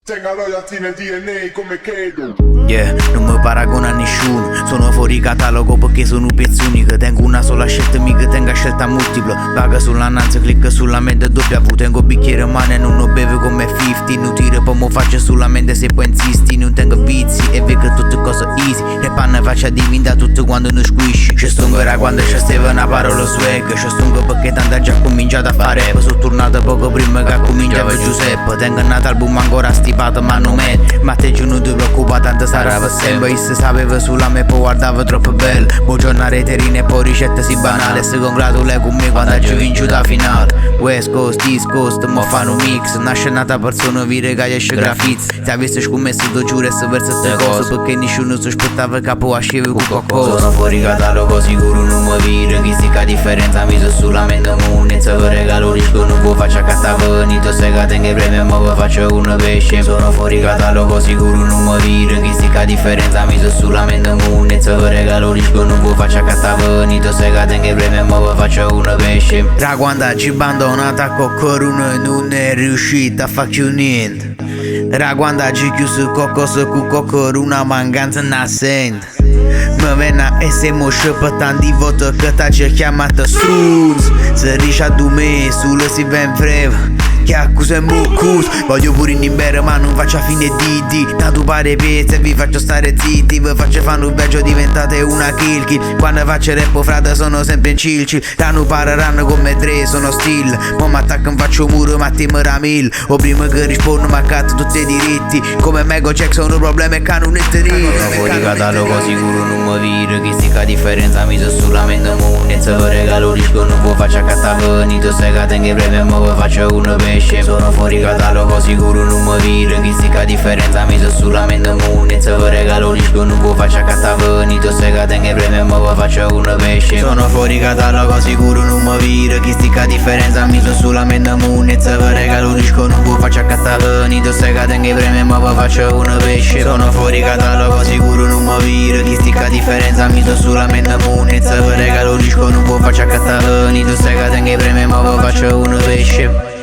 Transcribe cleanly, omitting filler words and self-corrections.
Tenga royalty nel DNA come credo. Yeah, non mi paragono a nessuno. Sono fuori catalogo perché sono pezzi unico. Tengo una sola scelta, mica tengo scelta multipla. Paga sull'annanza, clicca sulla mente W. Tengo bicchiere in mano e non lo bevo come 50. Non tiro poi mo faccio sulla mente se poi insisti. Non tengo vizi e vedo tutte cose easy. Le panne faccia diventa tutto quando non squisci. Ci stungo era quando c'è stava una parola swag. Ci stungo perché tanto già cominciato a fare. Sono tornato poco prima che cominciava Giuseppe. Tengo un album ancora stipato ma non mette. Ma te giù non ti preoccupa tanto sarà per sempre. Io sapeva sulla me poi guardava troppo bello. Buongiorno a reterine e poi ricette si banale. Si congratula con me quando ci vinci la finale. West Coast, East Coast, mo fanno un mix. Nasce nata persona vire che esce graffiti. Ti avessi scommesso tu giuro e verso ste cose. Perché nessuno si aspettava che poi ascevi con qualcosa. Sono fuori catalogo sicuro non mi viro. Chi si che differenza mi so sulla mente munezza. Per regalo risco non può faccia cattavenito. Se che tengo premi ma vi faccio un pesce. Sono fuori catalogo sicuro non mi viro. Chi si che differenza mi so sulla mente munezza. Per regalo risco non può faccia cattavenito. Se che tengo premi ma vi faccio un pesce. Tra quando ci abbandonata con corona e non è riuscita a farci niente. Ra quando ci chiuso qualcosa con qualcosa una mancanza nascente. Mi venne e se mo per tanti voto che ti chiamata struz. Se riesci a me solo si ben freva. Che accusa è mucus. Voglio pure in imbere ma non faccio a fine di. Tanto pare pezze e vi faccio stare zitti. Vi faccio fare un peggio diventate una kill. Quando faccio rap frate sono sempre in chill. Tanto pareranno come tre sono still. Ma mi attaccano faccio muro ma ti mera mil. O prima che rispondo ma catto tutti i diritti. Come Mego Check sono problemi che non è terribile. Sono fuori catalogo sicuro non mi viro. Chi si che differenza mi so sulla mente munezza. Per regalo risco non può faccia cattavenito. Se che tengo premi ma vi faccio un pesce. Sono fuori catalogo sicuro non mi viro. Chi si che differenza mi so sulla mente munezza. Per regalo risco non può faccia cattavenito. Se che tengo premi ma vi faccio un pesce. Sono fuori catalogo sicuro non mi viro. Chi si che differenza mi so sulla mente munezza. Per regalo risco non può faccia cattavenito. Se che tengo premi ma vi faccio un pesce. Sono fuori catalogo sicuro non mi viro. Chi si che differenza mi so sulla mente munezza. Per regalo risco non può faccia cattavenito. Se che tengo premi ma vi faccio un pesce.